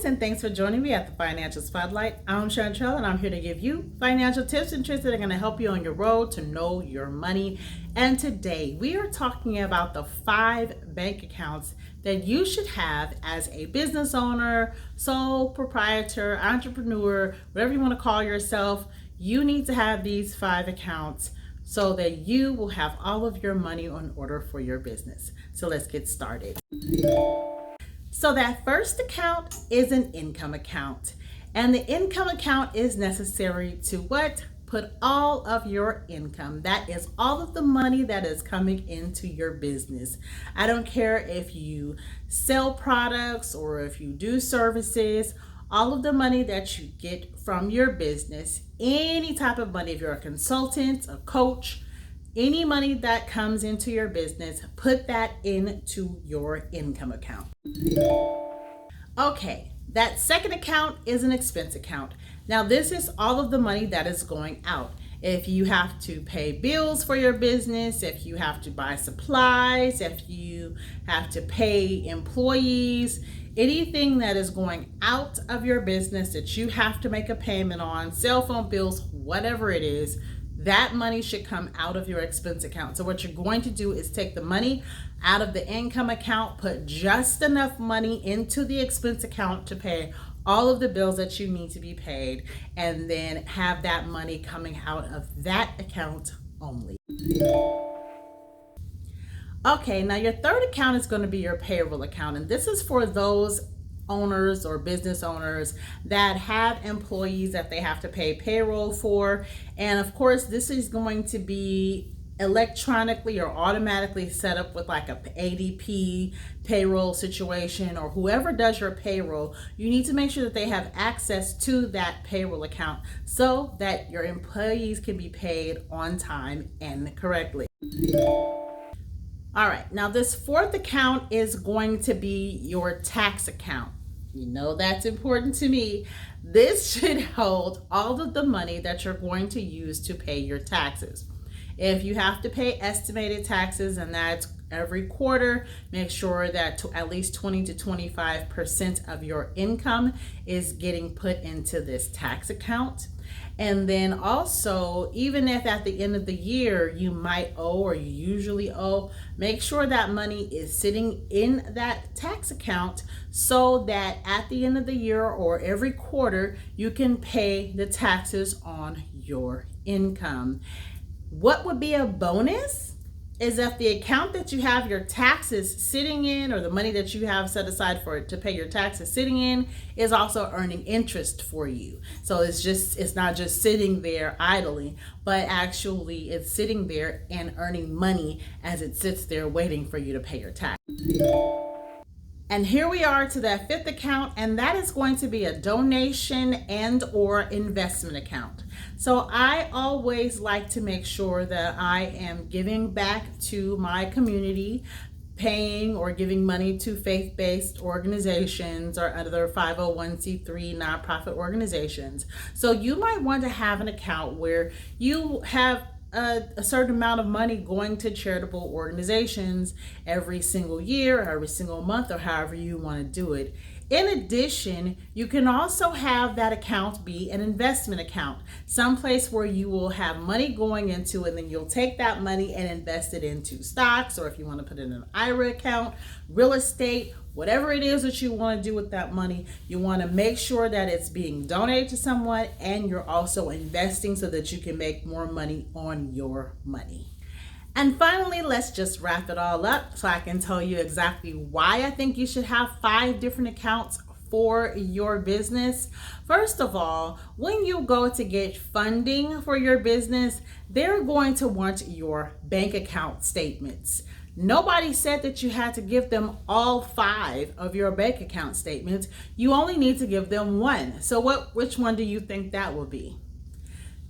guys, and thanks for joining me at the Financial Spotlight. I'm Chantel, and I'm here to give you financial tips and tricks that are going to help you on your road to know your money. And today we are talking about the 5 bank accounts that you should have as a business owner, sole proprietor, entrepreneur, whatever you want to call yourself. You need to have these 5 accounts so that you will have all of your money in order for your business. So let's get started. So that first account is an income account, and the income account is necessary to what? Put all of your income. That is all of the money that is coming into your business. I don't care if you sell products or if you do services, all of the money that you get from your business, any type of money, if you're a consultant, a coach, any money that comes into your business, put that into your income account. Okay, that second account is an expense account. Now, this is all of the money that is going out. If you have to pay bills for your business, if you have to buy supplies, if you have to pay employees, anything that is going out of your business that you have to make a payment on, cell phone bills, whatever it is, that money should come out of your expense account. So what you're going to do is take the money out of the income account, put just enough money into the expense account to pay all of the bills that you need to be paid, and then have that money coming out of that account only. Okay, now your third account is going to be your payroll account, and this is for those owners or business owners that have employees that they have to pay payroll for. And of course, this is going to be electronically or automatically set up with like a ADP payroll situation, or whoever does your payroll. You need to make sure that they have access to that payroll account so that your employees can be paid on time and correctly. All right, now this fourth account is going to be your tax account. You know that's important to me. This should hold all of the money that you're going to use to pay your taxes. If you have to pay estimated taxes, and that's every quarter, make sure that at least 20 to 25% of your income is getting put into this tax account. And then also, even if at the end of the year you might owe, or you usually owe, make sure that money is sitting in that tax account so that at the end of the year or every quarter you can pay the taxes on your income. What would be a bonus is if the account that you have your taxes sitting in, or the money that you have set aside for it to pay your taxes sitting in, is also earning interest for you. So it's not just sitting there idly, but actually it's sitting there and earning money as it sits there waiting for you to pay your tax. And here we are to that fifth account, and that is going to be a donation and or investment account. So I always like to make sure that I am giving back to my community, paying or giving money to faith-based organizations or other 501c3 nonprofit organizations. So you might want to have an account where you have a certain amount of money going to charitable organizations every single year, or every single month, or however you want to do it. In addition, you can also have that account be an investment account, someplace where you will have money going into, and then you'll take that money and invest it into stocks, or if you want to put it in an IRA account, real estate, whatever it is that you want to do with that money. You want to make sure that it's being donated to someone, and you're also investing so that you can make more money on your money. And finally, let's just wrap it all up so I can tell you exactly why I think you should have 5 different accounts for your business. First of all, when you go to get funding for your business, they're going to want your bank account statements. Nobody said that you had to give them all 5 of your bank account statements. You only need to give them 1. So which one do you think that will be?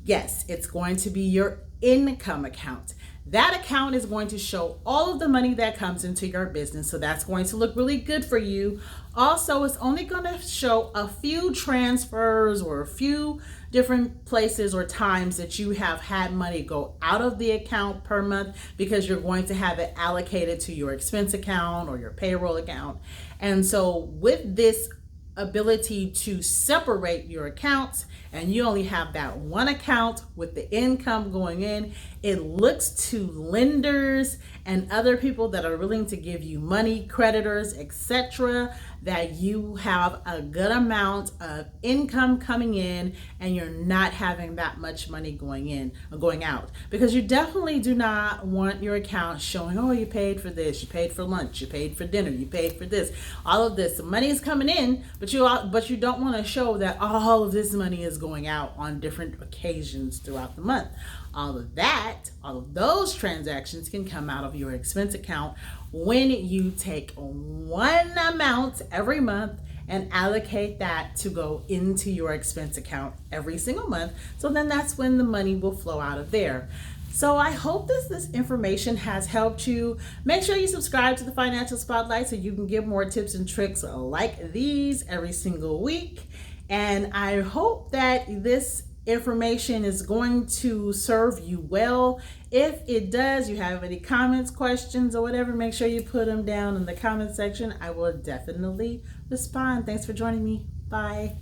Yes, it's going to be your income account. That account is going to show all of the money that comes into your business. So that's going to look really good for you. Also, it's only going to show a few transfers or a few different places or times that you have had money go out of the account per month, because you're going to have it allocated to your expense account or your payroll account. And so with this ability to separate your accounts and you only have that one account with the income going in, it looks to lenders and other people that are willing to give you money, creditors, etc., that you have a good amount of income coming in and you're not having that much money going in or going out. Because you definitely do not want your account showing, oh, you paid for this, you paid for lunch, you paid for dinner, you paid for this, all of this. The money is coming in, but you don't want to show that all of this money is going out on different occasions throughout the month. All of those transactions can come out of your expense account when you take one amount every month and allocate that to go into your expense account every single month. So then that's when the money will flow out of there. So I hope this information has helped you. Make sure you subscribe to the Financial Spotlight so you can get more tips and tricks like these every single week. And I hope that this information is going to serve you well. If it does, you have any comments, questions, or whatever, make sure you put them down in the comment section. I will definitely respond. Thanks for joining me. Bye.